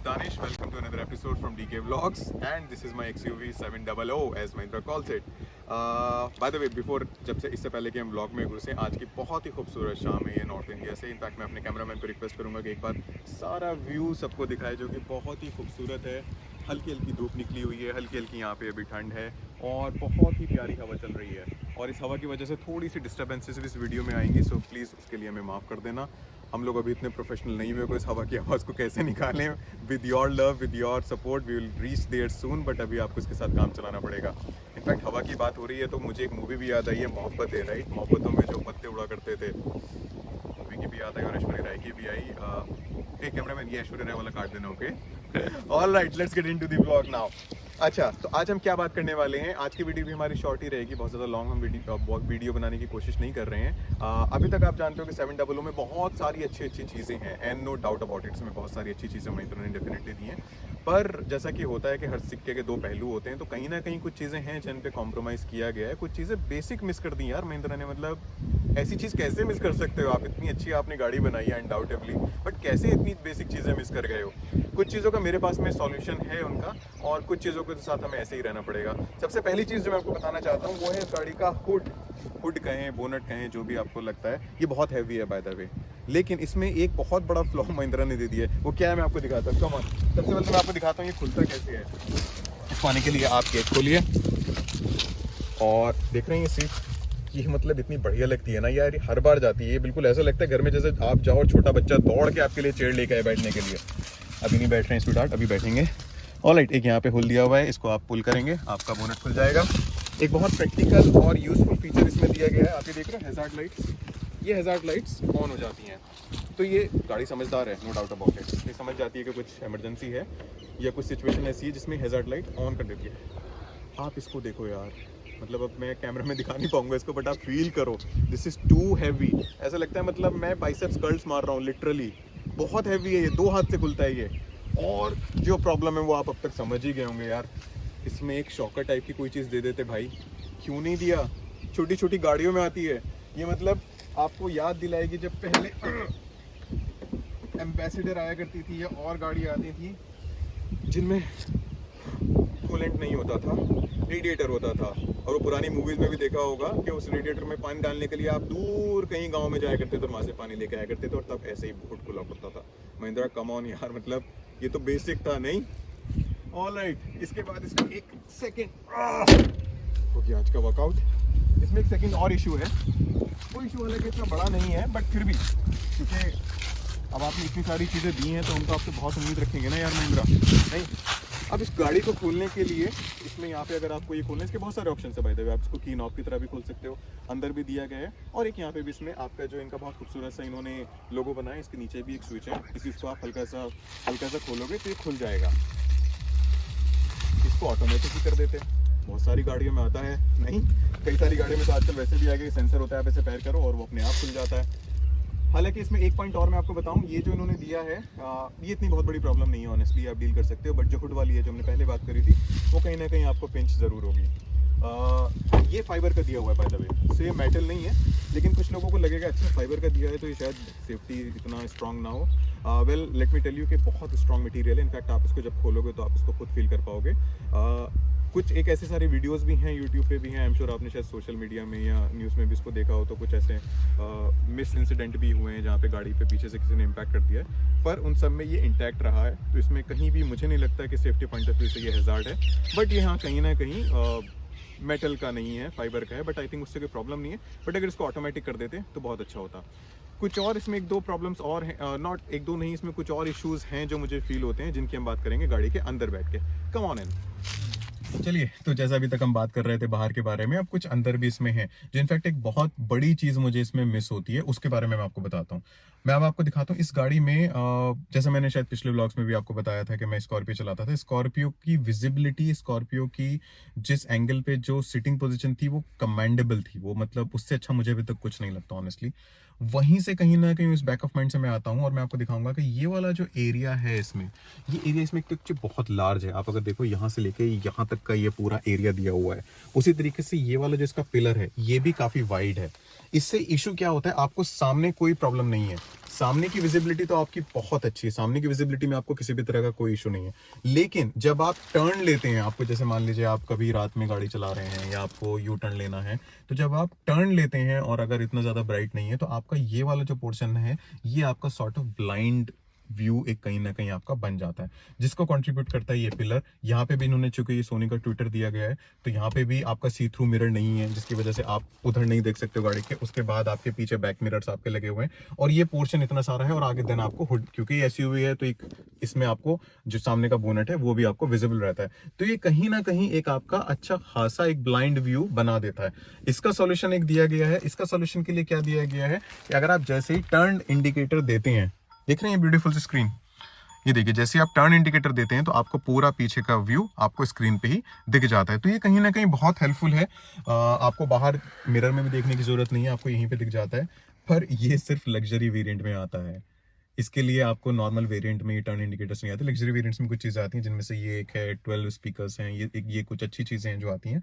Danish. Welcome to another episode from DK Vlogs, and this is my XUV 700 as Mahindra calls it. By the way, before जब से इससे पहले कि हम vlog में घुसे, आज की बहुत ही खूबसूरत शाम है ये नॉर्थ इंडिया से. इनफैक्ट मैं अपने कैमरामैन को रिक्वेस्ट करूंगा कि एक बार सारा व्यू सबको दिखाए, जो कि बहुत ही खूबसूरत है. हल्की हल्की धूप निकली हुई है, हल्की हल्की यहाँ पे अभी ठंड है और बहुत ही प्यारी हवा चल रही है. और इस हवा की वजह से थोड़ी सी डिस्टर्बेंसेस इस वीडियो में आएंगी, सो प्लीज़ उसके लिए हमें माफ़ कर देना. हम लोग अभी इतने प्रोफेशनल नहीं हुए को इस हवा की आवाज़ को कैसे निकालें. With your love, with your support we will reach there soon, but अभी आपको इसके साथ काम चलाना पड़ेगा. इनफैक्ट हवा की बात हो रही है तो मुझे एक मूवी भी याद आई है, मोहब्बत है. राइट, मोहब्बतों में जो पत्ते उड़ा करते थे, मूवी की भी याद आई और ऐश्वर्या राय की भी आई. एक कैमरामैन ये ऐश्वर्या राय वाला काट देना. Okay, all right, let's get into the vlog now. अच्छा, तो आज हम क्या बात करने वाले हैं. आज की वीडियो भी हमारी शॉर्ट ही रहेगी, बहुत ज़्यादा लॉन्ग हम वीडियो बनाने की कोशिश नहीं कर रहे हैं. अभी तक आप जानते हो कि 700 में बहुत सारी अच्छी चीज़ें हैं, and no doubt about it. इसमें बहुत सारी अच्छी चीज़ें महिंद्रा ने डेफिनेटली दी हैं, पर जैसा कि होता है कि हर सिक्के के दो पहलू होते हैं, तो कहीं ना कहीं कुछ चीज़ें हैं जिन पे कॉम्प्रोमाइज़ किया गया है. कुछ चीज़ें बेसिक मिस कर दी यार महिंद्रा ने. मतलब ऐसी चीज़ कैसे मिस कर सकते हो आप? इतनी अच्छी आपने गाड़ी बनाई है अनडाउटेबली, बट कैसे इतनी बेसिक चीज़ें मिस कर गए हो? कुछ चीज़ों का मेरे पास में सॉल्यूशन है उनका, और कुछ चीज़ों के साथ हमें ऐसे ही रहना पड़ेगा. सबसे पहली चीज़ जो मैं आपको बताना चाहता हूँ वो है इस गाड़ी का हुड कहें, बोनट कहें, जो भी आपको लगता है. ये बहुत हैवी है बाय द वे, लेकिन इसमें एक बहुत बड़ा फ्लॉ महिंद्रा ने दे दिया है. वो क्या है मैं आपको दिखाता हूँ. कम ऑन, सबसे पहले तो मैं आपको दिखाता हूँ ये खुलता कैसे है. इसको आने के लिए आप गेट खोलिए और देख रहे हैं ये सीट. ये मतलब इतनी बढ़िया लगती है ना यार, ये हर बार जाती है. ये बिल्कुल ऐसा लगता है घर में जैसे आप जाओ और छोटा बच्चा दौड़ के आपके लिए चेयर लेके आए बैठने के लिए. अभी नहीं बैठ रहे हैं स्वीटहार्ट, अभी बैठेंगे. ऑलराइट, एक यहाँ पे होल दिया हुआ है, इसको आप पुल करेंगे, आपका बोनट खुल जाएगा. एक बहुत प्रैक्टिकल और यूजफुल फीचर इसमें दिया गया है. आप ये देख रहे हैं हैजार्ड लाइट्स, ये हैजार्ड लाइट्स ऑन हो जाती हैं. तो ये गाड़ी समझदार है, नो डाउट अबाउट इट. ये समझ जाती है कि कुछ इमरजेंसी है या कुछ सिचुएशन ऐसी है जिसमें हैजार्ड लाइट ऑन कर देती है. आप इसको देखो यार, मतलब अब मैं कैमरा में दिखा नहीं पाऊंगा इसको, बट आप फील करो, दिस इज टू हैवी. ऐसा लगता है मतलब मैं बाइसेप्स कर्ल्स मार रहा हूँ लिटरली. बहुत हैवी है ये, 2 हाथ से खुलता है ये. और जो प्रॉब्लम है वो आप अब तक समझ ही गए होंगे यार. इसमें एक शॉकर टाइप की कोई चीज़ दे देते भाई, क्यों नहीं दिया. छोटी छोटी गाड़ियों में आती है ये, मतलब आपको याद दिलाएगी जब पहले एम्बेसडर आया करती थी या और गाड़ी आती थी जिनमें कूलेंट नहीं होता था, रेडिएटर होता था. और वो पुरानी मूवीज में भी देखा होगा कि उस रेडिएटर में पानी डालने के लिए आप दूर कहीं गांव में जाया करते थे और वहाँ से पानी लेके आया करते थे, और तब ऐसे ही बहुत खुला पड़ता था. महिंद्रा कम ऑन यार, मतलब ये तो बेसिक था नहीं. ऑलराइट, इसके बाद इसमें एक सेकेंड हो गया आज का वर्कआउट. इसमें एक सेकेंड और इशू है. वो इशू हालांकि इतना बड़ा नहीं है, बट फिर भी क्योंकि अब आपने इतनी सारी चीज़ें दी हैं तो हम तो आपसे बहुत उम्मीद रखेंगे ना यार महिंद्रा. नहीं, अब इस गाड़ी को खोलने के लिए इसमें यहाँ पे अगर आपको ये खोलना है, इसके बहुत सारे ऑप्शन है बाय द वे. आप इसको की नॉब की तरह भी खोल सकते हो, अंदर भी दिया गया है. और एक यहाँ पे भी इसमें आपका जो इनका बहुत खूबसूरत सा इन्होंने लोगो बनाया, इसके नीचे भी एक स्विच है. इस चीज़ को आप हल्का सा खोलोगे तो ये खुल जाएगा. इसको ऑटोमेटिक ही कर देते हैं, बहुत सारी गाड़ियों में आता है. नहीं, कई सारी गाड़ियों में तो आजकल वैसे भी आ गया, सेंसर होता है, आप ऐसे पैर करो और वो अपने आप खुल जाता है. हालांकि इसमें एक पॉइंट और मैं आपको बताऊं, ये जो इन्होंने दिया है ये इतनी बहुत बड़ी प्रॉब्लम नहीं है ऑनेस्टली, आप डील कर सकते हो. बट जो हुड वाली है जो हमने पहले बात करी थी, वो कहीं ना कहीं आपको पिंच ज़रूर होगी. ये फाइबर का दिया हुआ है बाय द वे, सो ये मेटल नहीं है, लेकिन कुछ लोगों को लगेगा अच्छा फाइबर का दिया है तो ये शायद सेफ्टी इतना स्ट्रॉन्ग ना हो. Well, let me tell you कि बहुत स्ट्रॉन्ग मटेरियल है. इनफैक्ट आप इसको जब खोलोगे तो आप इसको खुद फील कर पाओगे. कुछ एक ऐसे सारे वीडियोस भी हैं, यूट्यूब पे भी हैं, आई एम श्योर आपने शायद सोशल मीडिया में या न्यूज़ में भी इसको देखा हो, तो कुछ ऐसे मिस इंसिडेंट भी हुए हैं जहाँ पे गाड़ी पे पीछे से किसी ने इम्पैक्ट कर दिया है, पर उन सब में ये इंटैक्ट रहा है. तो इसमें कहीं भी मुझे नहीं लगता कि सेफ्टी पॉइंट ऑफ व्यू से ये हैजार्ड है. बट ये हाँ कहीं ना कहीं मेटल का नहीं है, फाइबर का है. बट आई थिंक उससे कोई प्रॉब्लम नहीं है. बट अगर इसको ऑटोमेटिक कर देते तो बहुत अच्छा होता. कुछ और इसमें एक दो प्रॉब्लम्स और हैं, नॉट एक दो नहीं, इसमें कुछ और इश्यूज़ हैं जो मुझे फील होते हैं, जिनकी हम बात करेंगे गाड़ी के अंदर बैठ के. Come on in. चलिए, तो जैसा अभी तक हम बात कर रहे थे बाहर के बारे में, अब कुछ अंदर भी इसमें है जो इनफैक्ट एक बहुत बड़ी चीज़ मुझे इसमें मिस होती है, उसके बारे में मैं आपको बताता हूँ. मैं अब आपको दिखाता हूँ इस गाड़ी में. जैसे मैंने शायद पिछले व्लॉग्स में भी आपको बताया था कि मैं स्कॉर्पियो चलाता था. स्कॉर्पियो की विजिबिलिटी, स्कॉर्पियो की जिस एंगल पे जो सिटिंग पोजीशन थी वो कमेंडेबल थी. वो मतलब उससे अच्छा मुझे अभी तक कुछ नहीं लगता ऑनेस्टली. वहीं से कहीं ना कहीं उस बैक ऑफ माइंड से मैं आता हूँ और मैं आपको दिखाऊंगा कि ये वाला जो एरिया है इसमें, ये एरिया इसमें एक तो बहुत लार्ज है. आप अगर देखो यहाँ से लेके यहाँ तक का ये पूरा एरिया दिया हुआ है. उसी तरीके से ये वाला जो इसका पिलर है ये भी काफी वाइड है. इससे इशू क्या होता है, आपको सामने कोई प्रॉब्लम नहीं है, सामने की विजिबिलिटी तो आपकी बहुत अच्छी है, सामने की विजिबिलिटी में आपको किसी भी तरह का कोई इशू नहीं है, लेकिन जब आप टर्न लेते हैं, आपको जैसे मान लीजिए आप कभी रात में गाड़ी चला रहे हैं या आपको यू टर्न लेना है, तो जब आप टर्न लेते हैं और अगर इतना ज़्यादा ब्राइट नहीं है तो आपका ये वाला जो पोर्शन है ये आपका सॉर्ट ऑफ ब्लाइंड व्यू एक कहीं ना कहीं आपका बन जाता है, जिसको कंट्रीब्यूट करता है ये पिलर। यहाँ पे भी इन्होंने, चूंकि ये सोनी का ट्विटर दिया गया है, तो यहाँ पे भी आपका सी थ्रू मिरर नहीं है, जिसकी वजह से आप उधर नहीं देख सकते हो गाड़ी के। उसके बाद आपके पीछे बैक मिरर्स आपके लगे हुए हैं और ये पोर्शन इतना सारा है, और आगे देन आपको हुड, क्योंकि एसयूवी है तो एक इसमें आपको जो सामने का बोनेट है वो भी आपको विजिबल रहता है, तो ये कहीं ना कहीं एक आपका अच्छा खासा एक ब्लाइंड व्यू बना देता है। इसका सॉल्यूशन एक दिया गया है, इसका सॉल्यूशन के लिए क्या दिया गया है कि अगर आप जैसे ही टर्न इंडिकेटर देते हैं, देख रहे हैं ब्यूटीफुल सी स्क्रीन, ये देखिए जैसे आप टर्न इंडिकेटर देते हैं तो आपको पूरा पीछे का व्यू आपको स्क्रीन पे ही दिख जाता है, तो ये कहीं ना कहीं बहुत हेल्पफुल है। आपको बाहर मिरर में भी देखने की जरूरत नहीं है, आपको यहीं पे दिख जाता है। पर ये सिर्फ लग्जरी वेरिएंट में आता है, इसके लिए आपको नॉर्मल वेरिएंट में ये टर्न इंडिकेटर्स नहीं आते। लग्जरी वेरिएंट्स में कुछ चीज़ें आती हैं, जिनमें से ये एक है, 12 स्पीकर्स हैं, ये कुछ अच्छी चीज़ें हैं जो आती हैं।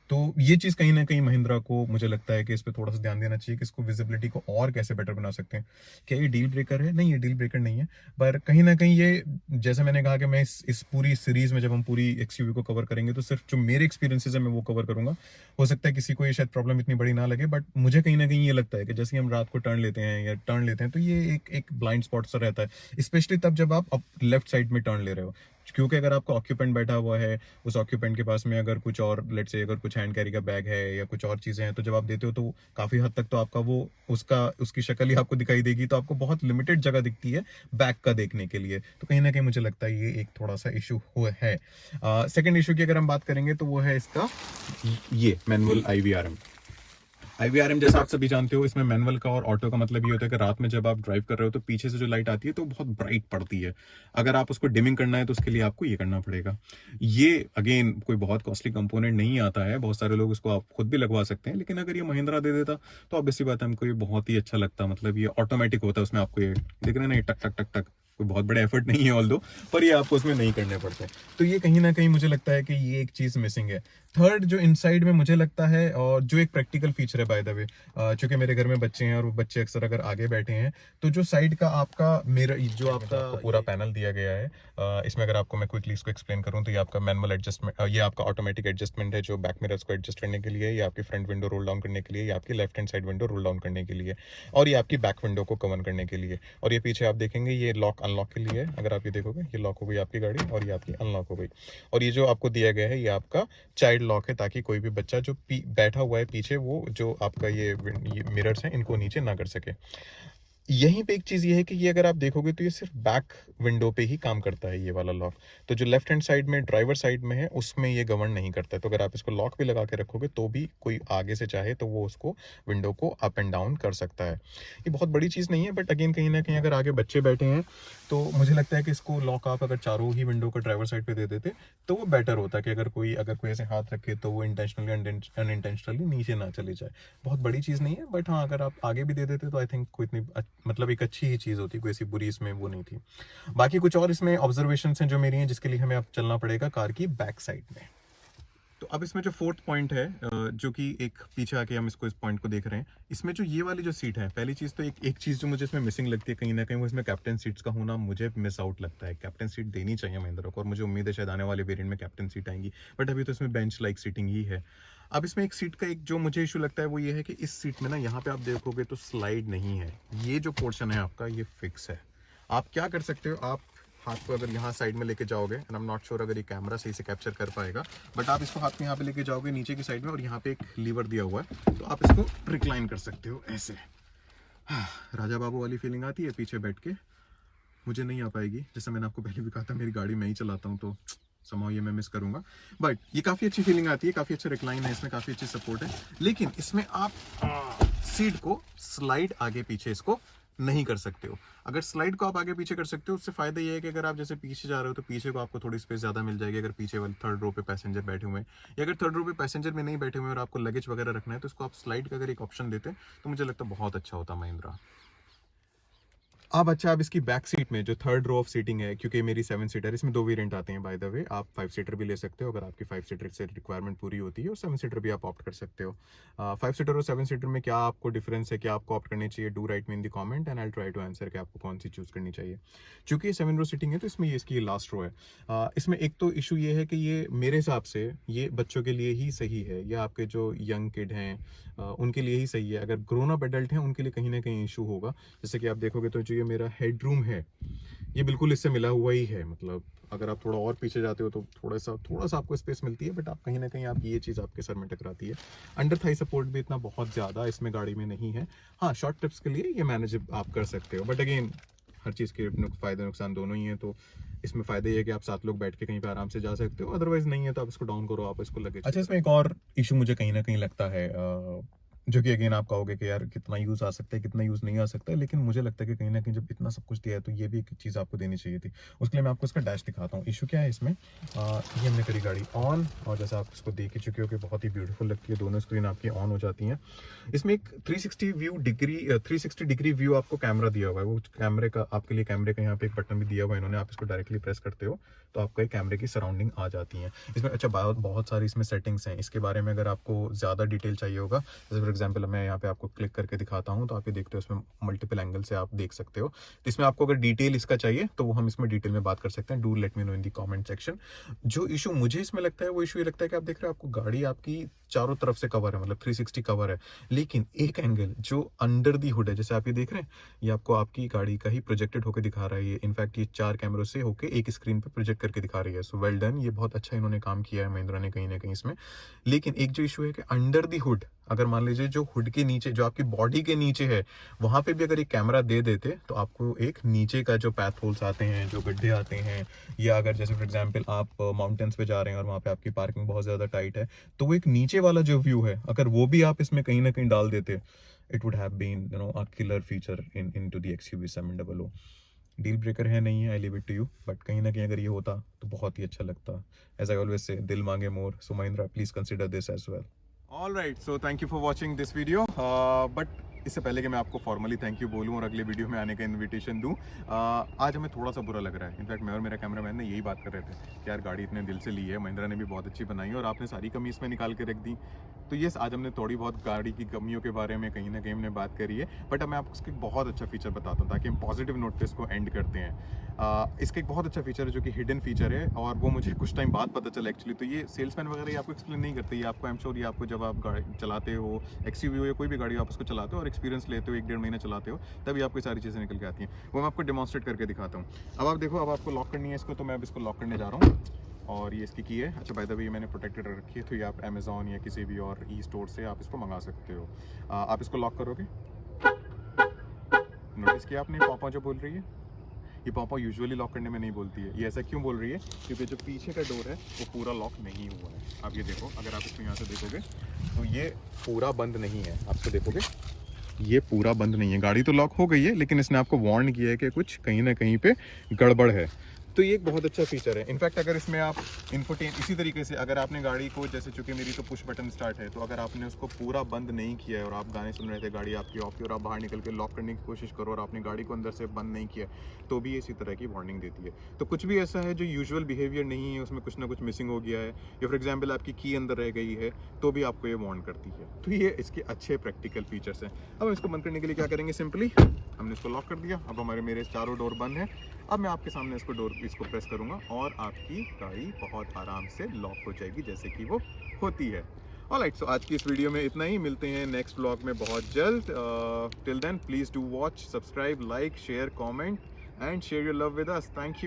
तो ये चीज़ कहीं ना कहीं महिंद्रा को, मुझे लगता है कि इस पर थोड़ा सा ध्यान देना चाहिए कि इसको विजिबिलिटी को और कैसे बेटर बना सकते हैं। क्या ये डील ब्रेकर है? नहीं, ये डील ब्रेकर नहीं है, पर कहीं ना कहीं ये, जैसे मैंने कहा कि मैं इस पूरी सीरीज में जब हम पूरी एक्सयूवी को कवर करेंगे तो सिर्फ जो मेरे एक्सपीरियंसेस है मैं वो कवर करूंगा। हो सकता है किसी को ये शायद प्रॉब्लम इतनी बड़ी ना लगे, बट मुझे कहीं ना कहीं ये लगता है कि जैसे हम रात को टर्न लेते हैं या टर्न लेते हैं तो ये एक ब्लाइंड स्पॉट सा रहता है, स्पेशली तब जब आप लेफ्ट साइड में टर्न ले रहे हो, क्योंकि अगर आपका ऑक्यूपेंट बैठा हुआ है, उस ऑक्यूपेंट के पास में अगर कुछ और, लेट्स से अगर कुछ हैंड कैरी का बैग है या कुछ और चीजें हैं, तो जब आप देते हो तो काफी हद तक तो आपका वो उसकी शक्ल ही आपको दिखाई देगी, तो आपको बहुत लिमिटेड जगह दिखती है बैक का देखने के लिए, तो कहीं ना कहीं मुझे लगता है ये एक थोड़ा सा इशू है। सेकेंड इशू की अगर हम बात करेंगे तो वो है इसका ये मैनुअल IVRM। जैसा आप सभी जानते हो, इसमें मैनुअल का और ऑटो का मतलब ये होता है कि रात में जब आप ड्राइव कर रहे हो तो पीछे से जो लाइट आती है तो बहुत ब्राइट पड़ती है। अगर आप उसको डिमिंग करना है तो उसके लिए आपको ये करना पड़ेगा। ये अगेन कोई बहुत कॉस्टली कंपोनेंट नहीं आता है, बहुत सारे लोग इसको आप खुद भी लगवा सकते हैं, लेकिन अगर ये महिंद्रा दे देता तो ऑब्वियसली बात है हमको ये बहुत ही अच्छा लगता। मतलब ये ऑटोमेटिक होता है, उसमें आपको ये देख रहे हैं ना, ये टक टक टक टक, कोई बहुत बड़े एफर्ट नहीं है ऑल दो, पर ये आपको उसमें नहीं करने पड़ते। तो ये कहीं ना कहीं मुझे लगता है कि ये एक चीज मिसिंग है। थर्ड जो इनसाइड में मुझे लगता है, और जो एक प्रैक्टिकल फीचर है बाय द वे, चूंकि मेरे घर में बच्चे हैं और वो बच्चे अक्सर अगर आगे बैठे हैं, तो जो साइड का आपका मिरर, जो आपका पूरा पैनल दिया गया है, इसमें अगर आपको मैं क्विकली इसको एक्सप्लेन करूं तो ये आपका मैनुअल एडजस्टमेंट, ये आपका ऑटोमेटिक एडजस्टमेंट है जो बैक मिरर्स को एडजस्ट करने के लिए, ये आपकी फ्रंट विंडो रोल डाउन करने के लिए, ये आपकी left hand side window roll down करने के लिए, और ये आपकी बैक विंडो को कवर करने के लिए। और ये पीछे आप देखेंगे ये लॉक अनलॉक के लिए है, अगर आप ये देखोगे ये लॉक हो गई आपकी गाड़ी और ये आपकी अनलॉक हो गई। और ये जो आपको दिया गया है ये आपका चाइल्ड लॉक है, ताकि कोई भी बच्चा जो बैठा हुआ है पीछे, वो जो आपका ये मिरर्स हैं इनको नीचे ना कर सके। यहीं पे एक चीज ये है कि ये अगर आप देखोगे तो ये सिर्फ बैक विंडो पे ही काम करता है ये वाला लॉक, तो जो लेफ्ट हैंड साइड में ड्राइवर साइड में है उसमें ये गवर्न नहीं करता है। तो अगर आप इसको लॉक भी लगा के रखोगे तो भी कोई आगे से चाहे तो वो उसको विंडो को अप एंड डाउन कर सकता है। ये बहुत बड़ी चीज नहीं है, बट अगेन कहीं ना कहीं अगर आगे बच्चे बैठे हैं तो मुझे लगता है कि इसको लॉक आप अगर चारों ही विंडो को ड्राइवर साइड पे दे देते तो वो बेटर होता, कि अगर कोई ऐसे हाथ रखे तो वो इंटेंशनली अनइंटेंशनली नीचे ना चले जाए। बहुत बड़ी चीज नहीं है, बट हाँ अगर आप आगे भी दे देते तो आई थिंक कोई इतनी मतलब एक अच्छी ही चीज होती, कोई ऐसी बुरी इसमें वो नहीं थी। बाकी कुछ और इसमें ऑब्जर्वेशंस हैं जो मेरी हैं, जिसके लिए हमें अब चलना पड़ेगा कार की बैक साइड में। तो अब इसमें जो फोर्थ पॉइंट है, जो कि एक पीछे आके हम इस पॉइंट को देख रहे हैं, इसमें जो ये वाली जो सीट है, पहली चीज तो एक चीज जो मुझे इसमें मिसिंग लगती है कहीं ना कहीं, वो इसमें कैप्टन सीट्स का होना मुझे मिस आउट लगता है। कैप्टन सीट देनी चाहिए महिंद्रा को, और मुझे उम्मीद है शायद आने वाले वेरिएंट में कैप्टन सीट आएंगी, बट अभी तो इसमें बेंच लाइक सीटिंग ही है। अब इसमें एक सीट का एक जो मुझे इशू लगता है वो ये है कि इस सीट में ना, यहाँ पे आप देखोगे तो स्लाइड नहीं है, ये जो पोर्शन है आपका ये फिक्स है। आप क्या कर सकते हो, आप हाथ को अगर यहाँ साइड में लेके जाओगे, and I am not sure अगर ये कैमरा सही से कैप्चर कर पाएगा, बट आप इसको हाथ में यहाँ पे लेके जाओगे नीचे की साइड में, और यहाँ पे एक लीवर दिया हुआ है, तो आप इसको रिक्लाइन कर सकते हो ऐसे। राजा बाबू वाली फीलिंग आती है पीछे बैठ के, मुझे नहीं आ पाएगी। जैसा मैंने आपको पहले भी कहा था, मेरी गाड़ी मैं ही चलाता हूँ तो समाव ये मैं मिस करूंगा, बट ये काफ़ी अच्छी फीलिंग आती है, काफ़ी अच्छा रिक्लाइन है इसमें, काफ़ी अच्छी सपोर्ट है। लेकिन इसमें आप सीट को स्लाइड आगे पीछे इसको नहीं कर सकते हो। अगर स्लाइड को आप आगे पीछे कर सकते हो, उससे फायदा ये है कि अगर आप जैसे पीछे जा रहे हो तो पीछे को आपको थोड़ी स्पेस ज़्यादा मिल जाएगी, अगर पीछे वाले थर्ड रो पे पैसेंजर बैठे हुए हैं, या अगर थर्ड रो पे पैसेंजर में नहीं बैठे हुए और आपको लगेज वगैरह रखना है, तो इसको आप स्लाइड का अगर एक ऑप्शन देते तो मुझे लगता है बहुत अच्छा होता महिंद्रा। अब अच्छा, अब इसकी बैक सीट में जो थर्ड रो ऑफ सीटिंग है, क्योंकि मेरी 7 सीटर, इसमें 2 वेरिएंट आते हैं बाय द वे। आप 5 सीटर भी ले सकते हो अगर आपकी 5 सीटर से रिक्वायरमेंट पूरी होती है, और 7 सीटर भी आप ऑप्ट कर सकते हो। 5 सीटर और 7 सीटर में क्या आपको डिफरेंस है, क्या आपको ऑप्ट करनी चाहिए, do write me in the comment and I will try to answer कि आपको कौन सी चूज करनी चाहिए। चूंकि ये 7 रो सीटिंग है तो इसमें ये इसकी लास्ट रो है। इसमें एक तो इशू ये है कि ये मेरे हिसाब से ये बच्चों के लिए ही सही है, या आपके जो यंग किड हैं उनके लिए ही सही है। अगर ग्रोन अप एडल्ट हैं उनके लिए कहीं ना कहीं इशू होगा। जैसे कि आप देखोगे तो जो ये मेरा हेडरूम है, ये बिल्कुल इससे मिला हुआ ही है। मतलब अगर आप थोड़ा और पीछे जाते हो तो थोड़ा सा आपको स्पेस मिलती है, बट आप कहीं ना कहीं आप ये चीज़ आपके सर में टकराती है। अंडर थाई सपोर्ट भी इतना बहुत ज़्यादा इसमें गाड़ी में नहीं है। हाँ, शॉर्ट ट्रिप्स के लिए ये मैनेज आप कर सकते हो, बट अगेन हर चीज़ के फ़ायदे नुकसान दोनों ही हैं। तो इसमें फ़ायदा ये है कि आप 7 लोग बैठ के कहीं पे आराम से जा सकते हो, अदरवाइज नहीं है तो आप इसको डाउन करो, आप इसको लगेज। अच्छा, इसमें एक और इशू मुझे कहीं ना कहीं लगता है, जो कि अगेन आप कहोगे कि यार कितना यूज़ आ सकता है, कितना यूज़ नहीं आ सकता है, लेकिन मुझे लगता है कि कहीं ना कहीं जब इतना सब कुछ दिया है तो ये भी एक चीज़ आपको देनी चाहिए थी। उसके लिए मैं आपको इसका डैश दिखाता हूँ। इशू क्या है इसमें, ये हमने करी गाड़ी ऑन, और जैसा आप इसको देख ही चुके हो कि बहुत ही ब्यूटीफुल लगती है, दोनों स्क्रीन आपकी ऑन हो जाती हैं। इसमें एक 360 डिग्री व्यू आपको कैमरा दिया हुआ है। वो कैमरे का आपके लिए कैमरे का यहाँ पे एक बटन भी दिया हुआ है इन्होंने, आप इसको डायरेक्टली प्रेस करते हो तो आपका एक कैमरे की सराउंडिंग आ जाती है इसमें। अच्छा, बहुत सारी इसमें सेटिंग्स हैं, इसके बारे में अगर आपको ज़्यादा डिटेल चाहिए होगा, जैसे फॉर एग्जांपल मैं यहाँ पे आपको क्लिक करके दिखाता हूँ तो आप ये देखते हो इसमें मल्टीपल एंगल से आप देख सकते हो। तो इसमें आपको अगर डिटेल इसका चाहिए तो वो हम इसमें डिटेल में बात कर सकते हैं। Do let me know in the comment section. जो इशू मुझे इसमें लगता है वो इशू ये लगता है कि आप देख रहे हो आपको गाड़ी आपकी चारों तरफ से कवर है, मतलब 360 कवर है, लेकिन एक एंगल जो अंडर दी हुड है, जैसे आप ये देख रहे हैं, ये आपको आपकी गाड़ी का ही प्रोजेक्टेड होकर दिखा रहा है। ये इनफैक्ट ये 4 कैमरों से होकर एक स्क्रीन पे प्रोजेक्ट करके दिखा रही है। सो वेल डन, ये बहुत अच्छा इन्होंने काम किया है महिंद्रा ने कहीं ना कहीं इसमें। लेकिन एक जो इशू है कि अंडर दी हुड, अगर मान लीजिए जो हुड के नीचे, जो आपकी बॉडी के नीचे है, वहां पे भी अगर एक कैमरा दे देते तो आपको एक नीचे का जो पैथ होल्स आते हैं, जो गड्ढे आते हैं, या अगर जैसे फॉर एग्जांपल आप माउंटेन्स पे जा रहे हैं और वहां पे आपकी पार्किंग बहुत ज्यादा टाइट है, तो वो एक नीचे वाला जो व्यू है अगर वो भी आप इसमें कहीं ना कहीं डाल देते, it would have been a killer feature into the XUV 700। Deal breaker है नहीं है, I leave it to you, but कहीं ना कहीं अगर ये होता तो बहुत ही अच्छा लगता। एज आई ऑलवेज से, दिल मांगे more, so Mahindra please consider this as well. Alright, so thank you for watching this video. But इससे पहले कि मैं आपको फॉर्मली थैंक यू बोलूं और अगले वीडियो में आने का इनविटेशन दूं, आज हमें थोड़ा सा बुरा लग रहा है। इनफैक्ट मैं और मेरा कैमरामैन ने यही बात कर रहे थे कि यार गाड़ी इतने दिल से ली है, महिंद्रा ने भी बहुत अच्छी बनाई है और आपने सारी कमी इसमें निकाल के रख दी। तो ये आज हमने थोड़ी बहुत गाड़ी की कमियों के बारे में कहीं ना कहीं हमने बात करी है, बट अब मैं आपको इसका एक बहुत अच्छा फीचर बताता हूँ ताकि हम पॉजिटिव नोट पे इसको एंड करते हैं। इसका एक बहुत अच्छा फीचर है जो कि हिडन फीचर है, और वो मुझे कुछ टाइम बाद पता चला एक्चुअली। तो ये सेल्समैन वगैरह ये आपको एक्सप्लेन नहीं करते, ये आपको, आई एम श्योर, ये आपको जब आप गाड़ी चलाते हो, XUV हो या कोई भी गाड़ी आप उसको चलाते हो और एक्सपीरियंस लेते हो, 1-1.5 महीना चलाते हो, तभी आपको सारी चीज़ें निकल के आती हैं। वो मैं आपको डेमोन्स्ट्रेट करके दिखाता हूँ। अब आप देखो, अब आपको लॉक करनी है इसको, तो मैं अब इसको लॉक करने जा रहा हूँ, और ये इसकी की है। अच्छा, बाय द वे मैंने प्रोटेक्टेड रखी है, तो ये आप अमेजोन या किसी भी और ई स्टोर से आप इसको मंगा सकते हो। आप इसको लॉक करोगे, नोटिस किया आपने पापा जो बोल रही है, ये पापा यूजुअली लॉक करने में नहीं बोलती है। ये ऐसा क्यों बोल रही है, क्योंकि जो पीछे का डोर है वो पूरा लॉक नहीं हुआ है। आप ये देखो, अगर आप इसको यहाँ से देखोगे तो ये पूरा बंद नहीं है। आपको देखोगे ये पूरा बंद नहीं है। गाड़ी तो लॉक हो गई है, लेकिन इसने आपको वार्न किया है कि कुछ कहीं ना कहीं पे गड़बड़ है। तो ये एक बहुत अच्छा फीचर है। इनफैक्ट अगर इसमें आप इन्फोटेन, इसी तरीके से अगर आपने गाड़ी को, जैसे चूंकि मेरी तो पुश बटन स्टार्ट है, तो अगर आपने उसको पूरा बंद नहीं किया है और आप गाने सुन रहे थे, गाड़ी आपकी ऑफ की और आप बाहर निकल के लॉक करने की कोशिश करो और आपने गाड़ी को अंदर से बंद नहीं किया, तो भी इसी तरह की वार्निंग देती है। तो कुछ भी ऐसा है जो यूजुअल बिहेवियर नहीं है, उसमें कुछ ना कुछ मिसिंग हो गया है, या फॉर एग्जाम्पल आपकी की अंदर रह गई है, तो भी आपको ये वार्न करती है। तो ये इसके अच्छे प्रैक्टिकल फीचर्स हैं। अब हम इसको बंद करने के लिए क्या करेंगे, सिंपली हमने इसको लॉक कर दिया। अब मेरे चारों डोर बंद है। अब मैं आपके सामने इसको प्रेस करूंगा और आपकी गाड़ी बहुत आराम से लॉक हो जाएगी, जैसे कि वो होती है। ऑलराइट, सो आज की इस वीडियो में इतना ही। मिलते हैं नेक्स्ट व्लॉग में बहुत जल्द। Till then please do watch, subscribe, like, share, comment and share your love with us. Thank you.